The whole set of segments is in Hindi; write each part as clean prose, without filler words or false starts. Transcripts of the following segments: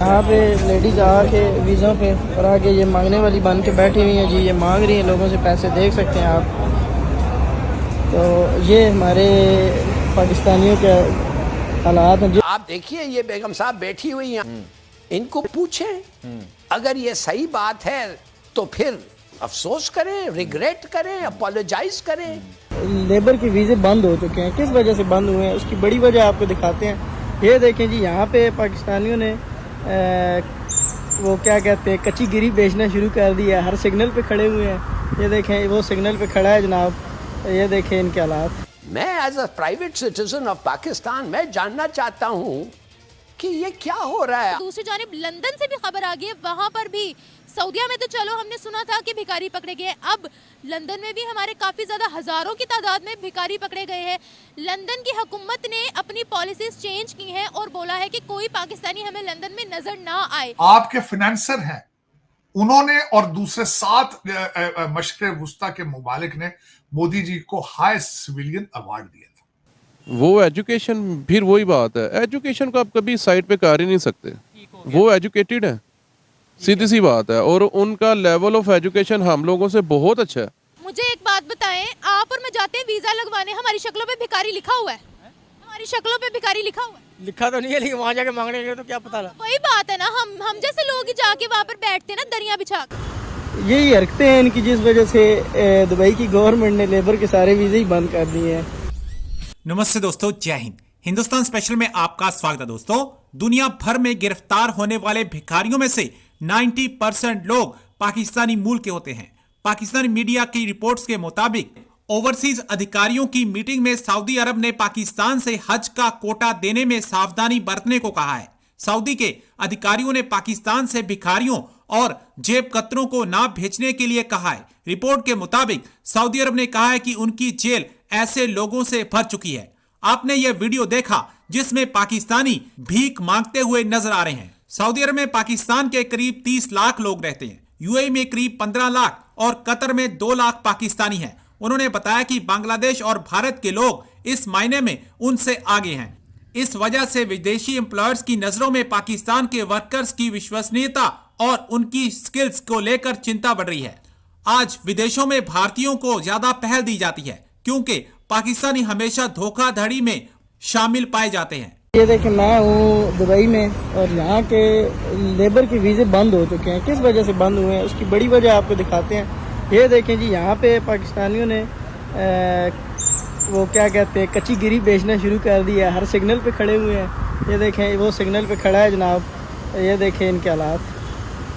यहाँ पे लेडीज आके वीज़ों पे और आगे ये मांगने वाली बन के बैठी हुई हैं जी। ये मांग रही हैं लोगों से पैसे, देख सकते हैं आप। तो ये हमारे पाकिस्तानियों के हालात हैं। आप देखिए ये बेगम साहब बैठी हुई हैं, इनको पूछें अगर ये सही बात है तो फिर अफसोस करें, रिग्रेट करें, अपोलोजाइज करें। लेबर के वीज़े बंद हो चुके हैं। किस वजह से बंद हुए हैं उसकी बड़ी वजह आपको दिखाते हैं। ये देखें जी, यहाँ पे पाकिस्तानियों ने वो क्या कहते हैं कच्ची गिरी बेचना शुरू कर दिया। हर सिग्नल पे खड़े हुए हैं। ये देखें वो सिग्नल पे खड़ा है जनाब। ये देखें इनके हालात। मैं as a private citizen of Pakistan मैं जानना चाहता हूँ कि ये क्या हो रहा है। दूसरी जानिब लंदन से भी खबर आ गई है, वहां पर भी सऊदीया में तो चलो हमने सुना था कि भिखारी पकड़े गए, अब लंदन में भी हमारे काफी ज्यादा हजारों की तादाद में भिखारी पकड़े गए हैं। लंदन की हुकूमत ने अपनी पॉलिसीज चेंज की हैं और बोला है कि कोई पाकिस्तानी हमें लंदन में नजर ना आए। आपके फाइनेंसर हैं उन्होंने और दूसरे 7 मशरक़ वुस्ता के मुमालिक ने मोदी जी को हाईएस्ट सिविलियन अवार्ड दिया था। वो एजुकेशन, फिर वही बात है, एजुकेशन को आप कभी साइड पे कर ही नहीं सकते। वो एजुकेटेड है, सीधी सी बात है, और उनका लेवल ऑफ एजुकेशन हम लोगों से बहुत अच्छा है। मुझे एक बात बताएं, आप और मैं जाते हैं वीजा लगवाने, हमारी शक्लों पे भिखारी लिखा हुआ है, हमारी शक्लों पे भिखारी लिखा हुआ है। लिखा तो नहीं है, लेकिन वहाँ जाके मांगने के तो क्या पता लगा। वही बात है ना, हम जैसे लोग ही जाके वहाँ पर बैठते हैं ना दरिया बिछा कर। यही हरकतें हैं इनकी, जिस वजह से दुबई की गवर्नमेंट ने लेबर के सारे वीज़े ही बंद कर दिए हैं। नमस्ते दोस्तों, जय हिंद। हिंदुस्तान स्पेशल में आपका स्वागत है। दोस्तों, दुनिया भर में गिरफ्तार होने वाले भिखारियों में से 90% लोग पाकिस्तानी मूल के होते हैं। पाकिस्तानी मीडिया की रिपोर्ट्स के मुताबिक ओवरसीज अधिकारियों की मीटिंग में सऊदी अरब ने पाकिस्तान से हज का कोटा देने में सावधानी बरतने को कहा है। सऊदी के अधिकारियों ने पाकिस्तान से भिखारियों और जेब कतरों को ना भेजने के लिए कहा है। रिपोर्ट के मुताबिक सऊदी अरब ने कहा है कि उनकी जेल ऐसे लोगों से भर चुकी है। आपने यह वीडियो देखा जिसमें पाकिस्तानी भीख मांगते हुए नजर आ रहे हैं। सऊदी अरब में पाकिस्तान के करीब 30 लाख लोग रहते हैं। यूएई में करीब 15 लाख और कतर में 2 लाख पाकिस्तानी हैं। उन्होंने बताया कि बांग्लादेश और भारत के लोग इस मायने में उनसे आगे हैं। इस वजह से विदेशी एम्प्लॉयर्स की नजरों में पाकिस्तान के वर्कर्स की विश्वसनीयता और उनकी स्किल्स को लेकर चिंता बढ़ रही है। आज विदेशों में भारतीयों को ज्यादा पहल दी जाती है क्योंकि पाकिस्तानी हमेशा धोखाधड़ी में शामिल पाए जाते हैं। ये देखें, मैं हूँ दुबई में और यहाँ के लेबर के वीज़े बंद हो चुके हैं। किस वजह से बंद हुए हैं उसकी बड़ी वजह आपको दिखाते हैं। ये देखें जी, यहाँ पे पाकिस्तानियों ने वो क्या कहते हैं कच्ची गिरी बेचना शुरू कर दिया। हर सिग्नल पे खड़े हुए हैं। ये देखें वो सिग्नल पे खड़ा है जनाब। ये देखें इनके हालात।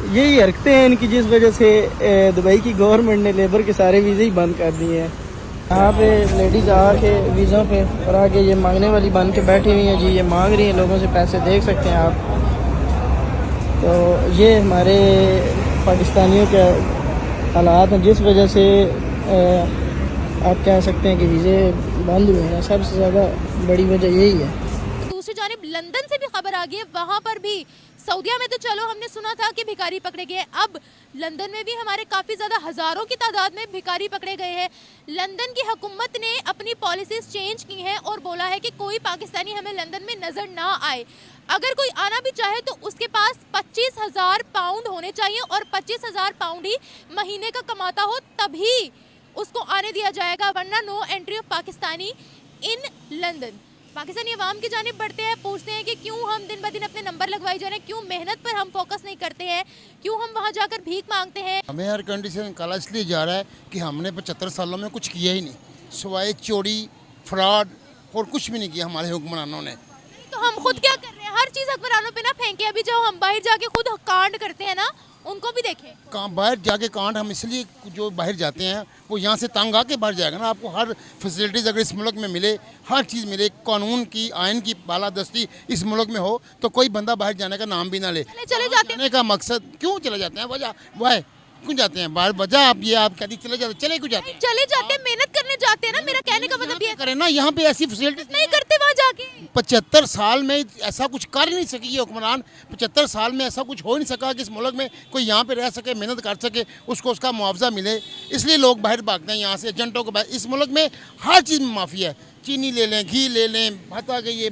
यही हरकतें हैं इनकी, जिस वजह से दुबई की गवर्नमेंट ने लेबर के सारे वीज़े ही बंद कर दिए हैं। यहाँ पे लेडीज आके वीज़ों पे और आगे ये मांगने वाली बन के बैठी हुई हैं जी। ये मांग रही हैं लोगों से पैसे, देख सकते हैं आप। तो ये हमारे पाकिस्तानियों के हालात हैं, जिस वजह से आप कह सकते हैं कि वीज़े बंद हुए हैं। सबसे ज़्यादा बड़ी वजह यही है। दूसरी जानिब लंदन से भी खबर आ गई है, वहां पर भी सऊदीया में तो चलो हमने सुना था कि भिखारी पकड़े गए, अब लंदन में भी हमारे काफी ज्यादा हजारों की तादाद में भिखारी पकड़े गए हैं। लंदन की हुकूमत ने अपनी पॉलिसीज चेंज की हैं और बोला है कि कोई पाकिस्तानी हमें लंदन में नजर ना आए। अगर कोई आना भी चाहे तो उसके पास 25,000 पाउंड होने चाहिए और 25,000 पाउंड ही महीने का कमाता हो, तभी उसको आने दिया जाएगा, वरना no entry of Pakistani in London. Pakistani अवाम की जानिब बढ़ते हैं, पूछते हैं कि क्यों हम दिन ब दिन अपने नंबर लगवाए जा रहे हैं, क्यों मेहनत पर हम फोकस नहीं करते हैं, क्यों हम वहाँ जाकर भीख मांगते हैं। हमें हर कंडीशन निकाला इसलिए जा रहा है कि हमने 75 सालों में कुछ किया ही नहीं, सिवाय चोरी, फ्रॉड और कुछ भी नहीं किया हमारे हुक्मरानों ने। तो हम खुद क्या कर रहे हैं, हर चीज़ हुक्मरानों पे ना फेंके। अभी जो हम बाहर जाके खुद कांड करते हैं ना, उनको भी देखें। बाहर जाके कांड हम इसलिए जो बाहर जाते हैं वो यहाँ से तंग आके बाहर जाएगा ना। आपको हर फैसिलिटीज़ अगर इस मुल्क में मिले, हर चीज़ मिले, कानून की आयन की बालादस्ती इस मुल्क में हो, तो कोई बंदा बाहर जाने का नाम भी ना ले। चले जाते जाने का मकसद क्यों चले जाते हैं, वजह क्यों जाते हैं बाहर, वजह आप कहती चले जाते, चले क्यों जाते हैं? चले जाते हैं, मेहनत करने जाते हैं ना। मेरा कहने का मतलब ये करें ना, यहाँ पे ऐसी फैसिलिटीज नहीं करते वहाँ जाके। 75 साल में ऐसा कुछ कर नहीं सकी ये हुक्मरान। 75 साल में ऐसा कुछ हो नहीं सका कि इस मुल्क में कोई यहाँ पे रह सके, मेहनत कर सके, उसको उसका मुआवजा मिले। इसलिए लोग बाहर भागते हैं यहाँ से, एजेंटों को। इस मुल्क में हर चीज़ में माफिया है। चीनी ले लें, घी ले लें, भत्ता के ये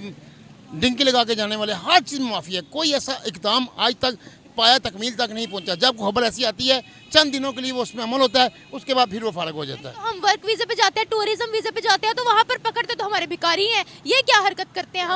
डिंकी लगा के जाने वाले, हर चीज़ में माफ़ी है। कोई ऐसा इकदाम आज तक पाया तकमील तक नहीं पहुंचा। जब खबर ऐसी आती है चंद दिनों के लिए वो उसमें अमल होता है, उसके बाद फिर वो फारग हो जाता है। तो हम वर्क वीज़े पे जाते हैं, टूरिज्म वीज़े पे जाते हैं, तो वहाँ पर पकड़ते तो हमारे भिखारी हैं। ये क्या हरकत करते हैं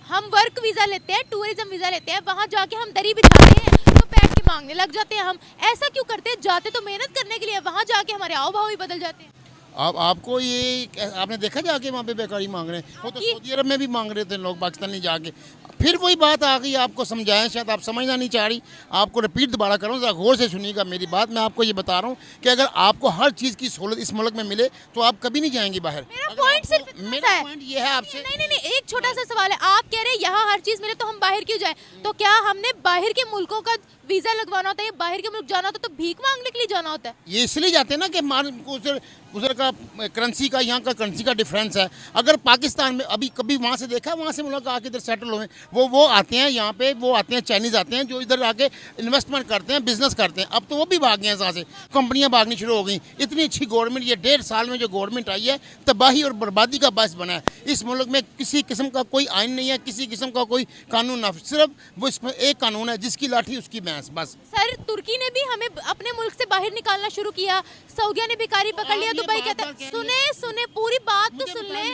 हम वर्क वीज़ा लेते हैं, टूरिज्म वीज़ा लेते हैं, वहाँ जाके हम दरी बिछाते हैं तो बैठ के मांगने लग जाते हैं। हम ऐसा क्यों करते हैं? जाते तो मेहनत करने के लिए, वहाँ जाके हमारे आओ भाव ही बदल जाते हैं। आपको ये आपने देखा जाके वहाँ पे बेकारी मांग रहे हैं? वो तो सऊदी अरब में भी मांग रहे थे लोग, पाकिस्तानी जाके। फिर वही बात आ गई, आपको समझाएं, शायद आप समझना नहीं चाह रही। आपको रिपीट दोबारा करूँ, ज़रा गौर से सुनिएगा मेरी बात। मैं आपको ये बता रहा हूँ कि अगर आपको हर चीज़ की सहूलत इस मुल्क में मिले तो आप कभी नहीं जाएंगी बाहर। मेरा पॉइंट सिर्फ इतना मेरा है। पॉइंट ये है आपसे। नहीं, एक छोटा सा सवाल है। आप कह रहे हैं यहाँ हर चीज़ मिले तो हम बाहर क्यों जाएं? तो क्या हमने बाहर के मुल्कों का वीज़ा लगवाना होता है या बाहर के मुल्क जाना होता है तो भीख मांगने के लिए जाना होता है? ये इसलिए जाते हैं ना कि उधर का करेंसी का, यहाँ का करेंसी का डिफरेंस है। अगर पाकिस्तान में अभी कभी वहाँ से देखा, वहाँ से मुल्क आके इधर सेटल हुए, वो आते हैं यहाँ पे, वो आते हैं चाइनीज़ आते हैं जो इधर आके इन्वेस्टमेंट करते हैं, बिजनेस करते हैं। अब तो वो भी भाग गए हैं यहाँ से, कंपनियाँ भागनी शुरू हो गई। इतनी अच्छी गवर्नमेंट, ये 1.5 साल में जो गवर्नमेंट आई है, तबाही और बर्बादी का बायस बना है। इस मुल्क में किसी किस्म का कोई आइन नहीं है, किसी किस्म का कोई कानून ना, सिर्फ वो इसमें एक कानून है, जिसकी लाठी उसकी भैंस, बस। सर, तुर्की ने भी हमें अपने मुल्क से बाहर निकालना शुरू किया, सऊदिया ने भिखारी पकड़ लिया, दुबई कहता है। सुने पूरी बात तो सुन ले,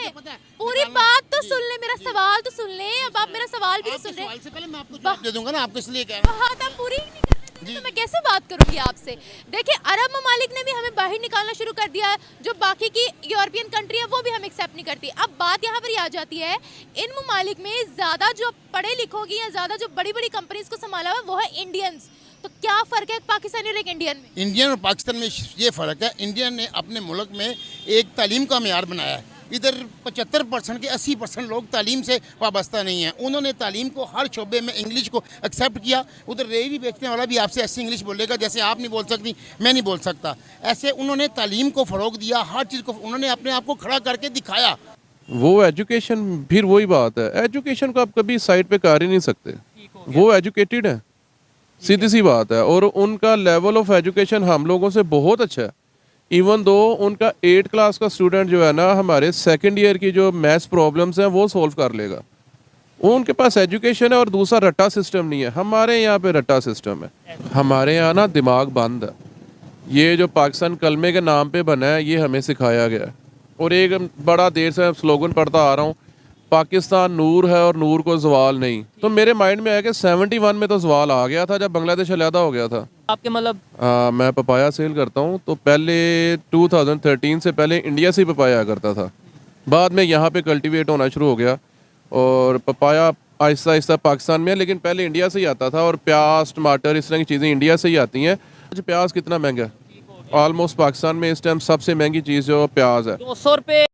पूरी बात तो सुन ले, मेरा सवाल तो सुन ले। अब आप मेरा सवाल भी नहीं सुन रहे। से पहले मैं आपको जवाब दे दूंगा ना, आपको इसलिए कह रहा हूं। बात आप पूरी ही नहीं करने देते तो मैं कैसे बात करूंगी आपसे? देखिए, अरब ममालिक ने भी हमें बाहर निकालना शुरू कर दिया है। जो बाकी की यूरोपियन कंट्री है वो भी हम एक्सेप्ट नहीं करती। अब बात यहाँ पर आ जाती है, इन ममालिक में ज़्यादा जो पढ़े लिखोगी या ज़्यादा जो बड़ी बड़ी कंपनीज को संभाला हुआ वो है इंडियंस। तो क्या फ़र्क है पाकिस्तानी और एक इंडियन में? इंडियन और पाकिस्तान में ये फ़र्क है, इंडियन ने अपने मुल्क में एक तालीम का मेयार बनाया है। इधर 75% के 80% लोग तालीम से वाबस्ता नहीं हैं। उन्होंने तालीम को हर शोबे में इंग्लिश को एक्सेप्ट किया। उधर रेहड़ी बेचने वाला भी आपसे ऐसी इंग्लिश बोलेगा जैसे आप नहीं बोल सकती, मैं नहीं बोल सकता। ऐसे उन्होंने तालीम को फ़रोग दिया, हर चीज़ को उन्होंने अपने आप को खड़ा करके दिखाया। वो एजुकेशन, फिर वही बात है, एजुकेशन को आप कभी साइड पे कर ही नहीं सकते। वो एजुकेटेड है, सीधी सी बात है, और उनका लेवल ऑफ एजुकेशन हम लोगों से बहुत अच्छा है। इवन दो उनका 8 क्लास का स्टूडेंट जो है ना, हमारे सेकंड ईयर की जो मैथ्स प्रॉब्लम्स हैं वो सॉल्व कर लेगा। उनके पास एजुकेशन है और दूसरा रट्टा सिस्टम नहीं है। हमारे यहाँ पे रट्टा सिस्टम है, हमारे यहाँ ना दिमाग बंद है। ये जो पाकिस्तान कलमे के नाम पे बना है, ये हमें सिखाया गया है। और एक बड़ा देर से स्लोगन पढ़ता आ रहा हूँ, पाकिस्तान नूर है और नूर को जवाल नहीं। तो मेरे माइंड में है कि 71 में तो जवाल आ गया था जब बांग्लादेश अलहदा हो गया था। आपके मतलब? मैं पपाया सेल करता हूँ, तो पहले 2013 से पहले इंडिया से ही पपाया आया करता था। बाद में यहाँ पे कल्टीवेट होना शुरू हो गया और पपाया आहिस्ता आहिस्ता पाकिस्तान में है, लेकिन पहले इंडिया से ही आता था। और प्याज, टमाटर, इस तरह की चीज़ें इंडिया से ही आती हैं। प्याज कितना महंगा है? ऑलमोस्ट पाकिस्तान में इस टाइम सबसे महंगी चीज़ जो प्याज है। 200 रुपये